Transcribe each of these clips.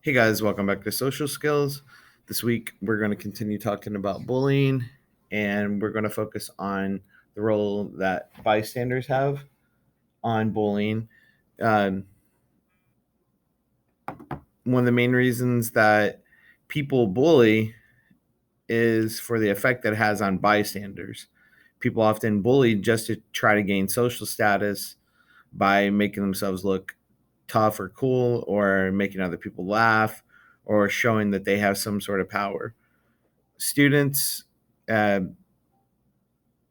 Hey guys, welcome back to Social Skills. This week we're going to continue talking about bullying and we're going to focus on the role that bystanders have on bullying. Um, One of the main reasons that people bully is for the effect that it has on bystanders. People often bully just to try to gain social status by making themselves look tough or cool or making other people laugh or showing that they have some sort of power. Students uh,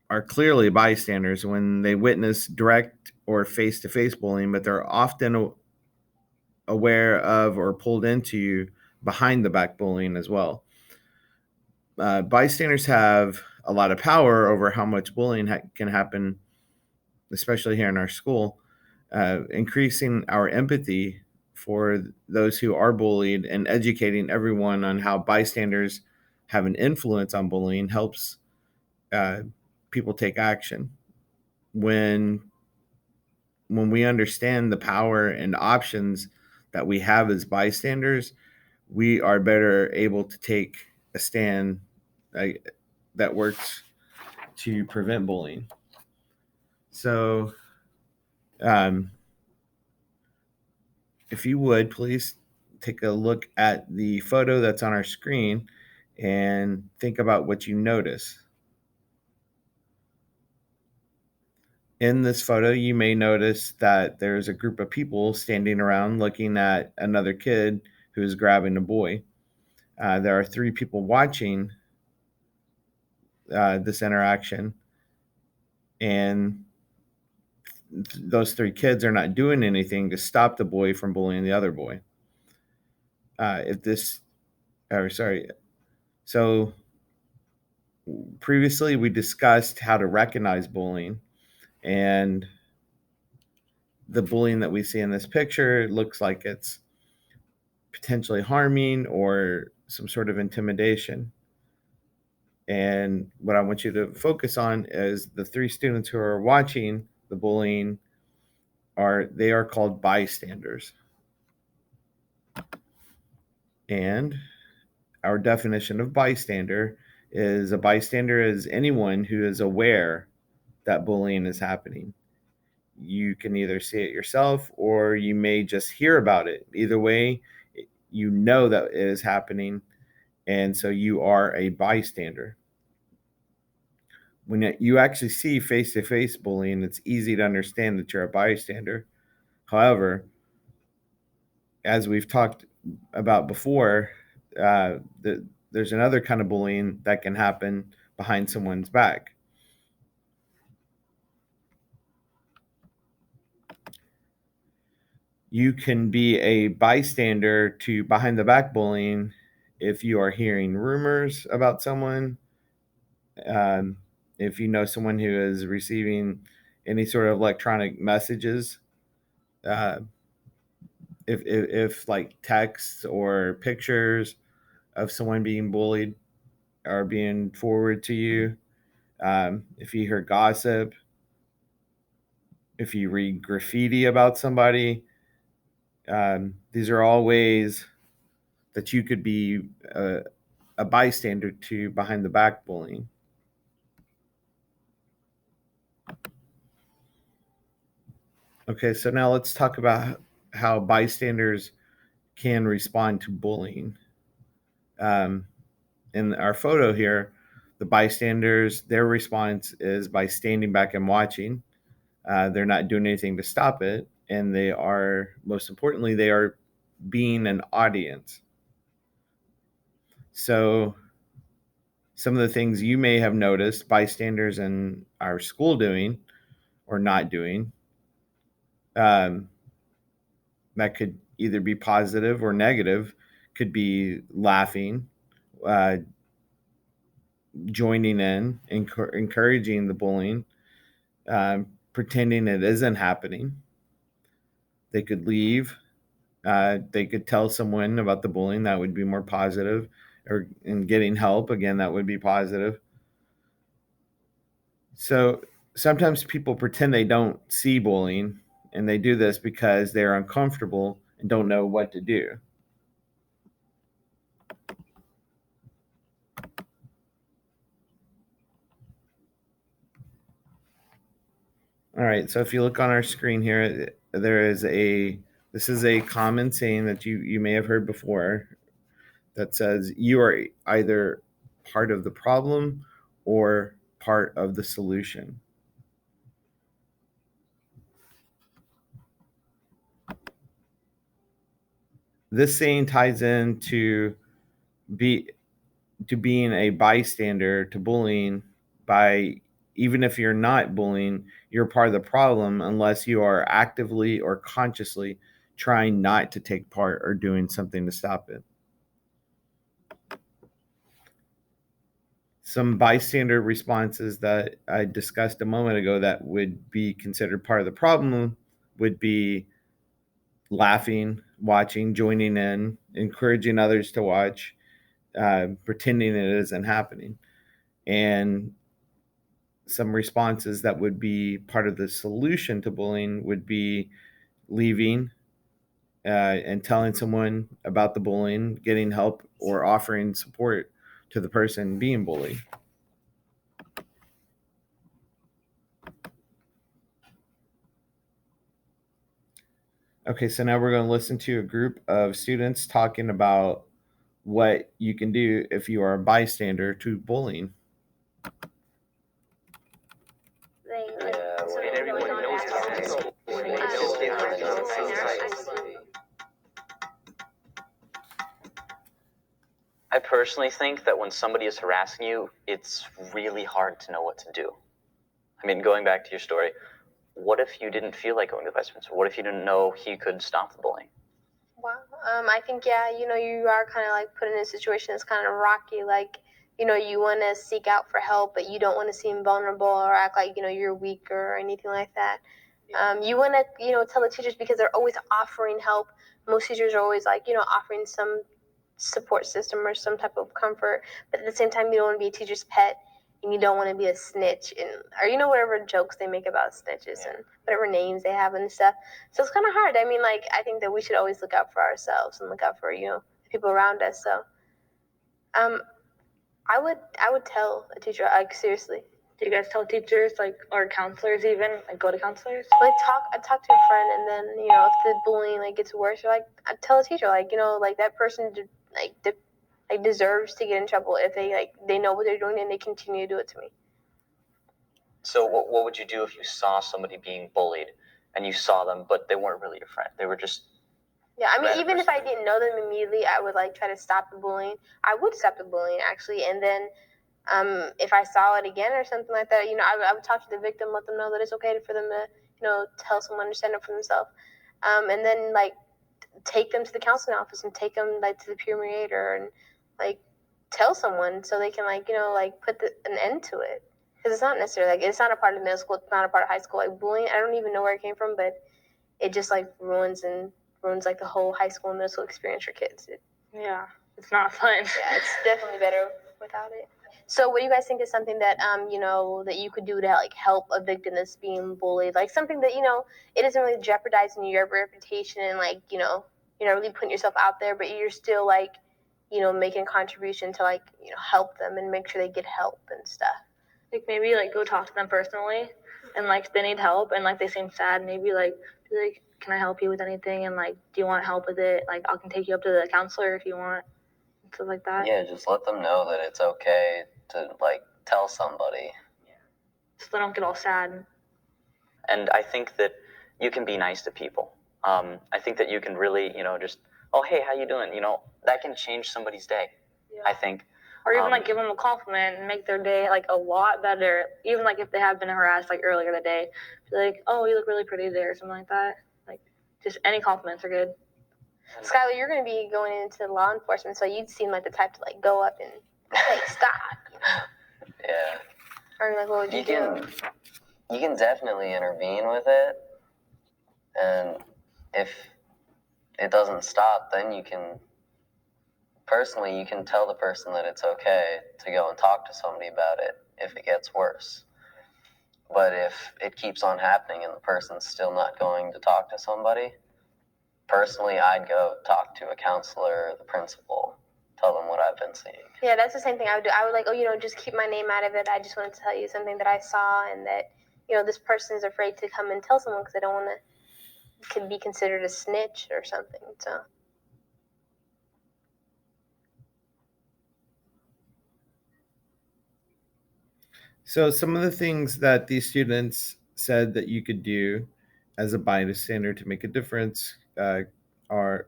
are clearly bystanders when they witness direct or face to face bullying, but they're often aware of or pulled into behind the back bullying as well. Bystanders have a lot of power over how much bullying can happen, especially here in our school, increasing our empathy for those who are bullied and educating everyone on how bystanders have an influence on bullying helps uh, people take action. When when we understand the power and options that we have as bystanders, we are better able to take a stand uh, that works to prevent bullying. So, um, if you would please take a look at the photo that's on our screen and think about what you notice. In this photo, you may notice that there's a group of people standing around looking at another kid who is grabbing a boy. There are three people watching this interaction, and those three kids are not doing anything to stop the boy from bullying the other boy. If this, or sorry, so previously we discussed how to recognize bullying, and the bullying that we see in this picture looks like it's potentially harming or some sort of intimidation. And what I want you to focus on is the three students who are watching the bullying are called bystanders. And our definition of bystander is a bystander is anyone who is aware that bullying is happening. You can either see it yourself or you may just hear about it. Either way, you know that it is happening, and so you are a bystander. When you actually see face to face bullying, it's easy to understand that you're a bystander. However, as we've talked about before, there's another kind of bullying that can happen behind someone's back. You can be a bystander to behind the back bullying if you are hearing rumors about someone, um, if you know someone who is receiving any sort of electronic messages, uh, if like texts or pictures of someone being bullied are being forwarded to you, if you hear gossip, if you read graffiti about somebody, these are all ways that you could be a bystander to behind the back bullying. Okay, so now let's talk about how bystanders can respond to bullying. Um, in our photo here, the bystanders, their response is by standing back and watching. They're not doing anything to stop it. And they are, most importantly, they are being an audience. So, some of the things you may have noticed bystanders in our school doing or not doing, um, that could either be positive or negative, could be laughing, uh, joining in, encouraging the bullying, pretending it isn't happening. They could leave. They could tell someone about the bullying. That would be more positive. Or in getting help, again, that would be positive. So sometimes people pretend they don't see bullying, and they do this because they're uncomfortable and don't know what to do. All right. So if you look on our screen here, this is a common saying that you may have heard before that says you are either part of the problem or part of the solution. This saying ties into being a bystander to bullying by, even if you're not bullying, you're part of the problem unless you are actively or consciously trying not to take part or doing something to stop it. Some bystander responses that I discussed a moment ago that would be considered part of the problem would be laughing, watching, joining in, encouraging others to watch, pretending it isn't happening. And some responses that would be part of the solution to bullying would be leaving and telling someone about the bullying, getting help, or offering support to the person being bullied. Okay, so now we're going to listen to a group of students talking about what you can do if you are a bystander to bullying. I personally think that when somebody is harassing you, it's really hard to know what to do. I mean, going back to your story, what if you didn't feel like going to Westminster? What if you didn't know he could stop the bullying? Wow. I think, yeah, you are kind of like put in a situation that's kind of rocky. Like, you want to seek out for help, but you don't want to seem vulnerable or act like, you're weak or anything like that. You want to, tell the teachers because they're always offering help. Most teachers are always like, offering some support system or some type of comfort. But at the same time, you don't want to be a teacher's pet. And you don't want to be a snitch, or whatever jokes they make about snitches and whatever names they have and stuff. So it's kind of hard. I mean, like, I think that we should always look out for ourselves and look out for the people around us. So, I would tell a teacher, like, seriously. Do you guys tell teachers, like, or counselors even, like, go to counselors? Like, I talk to a friend, and then if the bullying gets worse, or like I tell a teacher, like, like that person deserves to get in trouble if they know what they're doing and they continue to do it to me. So what would you do if you saw somebody being bullied and you saw them, but they weren't really your friend? They were just... Yeah, I mean, even if I didn't know them immediately, I would try to stop the bullying. I would stop the bullying, actually, and then if I saw it again or something like that, I would talk to the victim, let them know that it's okay for them to, tell someone to stand up for themselves, and then take them to the counseling office and take them to the peer mediator and tell someone so they can put an end to it, because it's not necessarily it's not a part of middle school, it's not a part of high school. Bullying, I don't even know where it came from, but it just ruins the whole high school and middle school experience for kids. Yeah, it's not fun. Yeah, it's definitely better without it. So what do you guys think is something that that you could do to help a victim that's being bullied? Something that it isn't really jeopardizing your reputation and you're not really putting yourself out there, but you're still making a contribution to help them and make sure they get help and stuff. Maybe go talk to them personally, and if they need help and they seem sad, maybe be like, can I help you with anything? And do you want help with it? I can take you up to the counselor if you want. Stuff like that. Yeah, just let them know that it's okay to tell somebody. Yeah. So they don't get all sad. And I think that you can be nice to people. I think that you can really, just, oh, hey, how you doing? That can change somebody's day, yeah. I think. Or even give them a compliment and make their day a lot better. Even if they have been harassed earlier in the day, be like, oh, you look really pretty there, or something like that. Just any compliments are good. Skylar, you're going to be going into law enforcement, so you'd seem like the type to go up and stop. Yeah. Or what would you do? You can definitely intervene with it, and if it doesn't stop, then you can tell the person that it's okay to go and talk to somebody about it if it gets worse. But if it keeps on happening and the person's still not going to talk to somebody, personally, I'd go talk to a counselor or the principal, tell them what I've been seeing. Yeah, that's the same thing I would do. I would just keep my name out of it. I just wanted to tell you something that I saw and that, you know, this person's afraid to come and tell someone because they don't want to could be considered a snitch or something. So some of the things that these students said that you could do as a bystander to make a difference are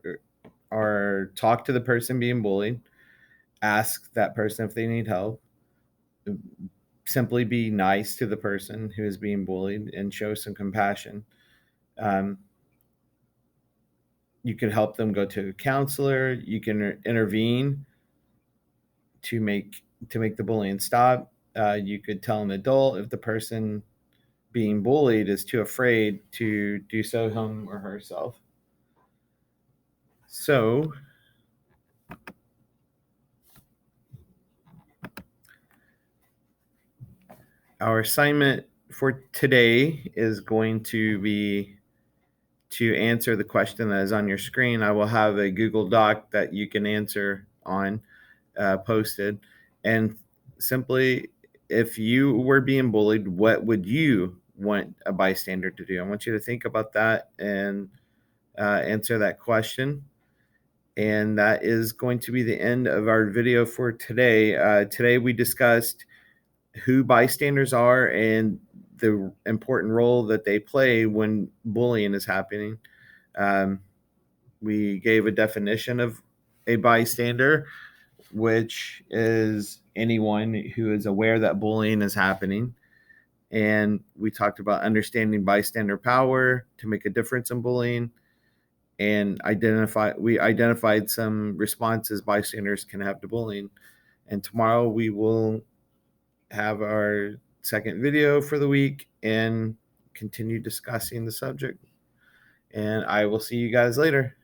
talk to the person being bullied, ask that person if they need help, simply be nice to the person who is being bullied and show some compassion. You can help them go to a counselor. You can intervene to make the bullying stop. You could tell an adult if the person being bullied is too afraid to do so him or herself. So our assignment for today is going to be to answer the question that is on your screen. I will have a Google Doc that you can answer on posted. And simply, if you were being bullied, what would you want a bystander to do? I want you to think about that and answer that question. And that is going to be the end of our video for today. Today we discussed who bystanders are and the important role that they play when bullying is happening. We gave a definition of a bystander, which is anyone who is aware that bullying is happening. And we talked about understanding bystander power to make a difference in bullying, and we identified some responses bystanders can have to bullying. And tomorrow we will have our second video for the week and continue discussing the subject. And I will see you guys later.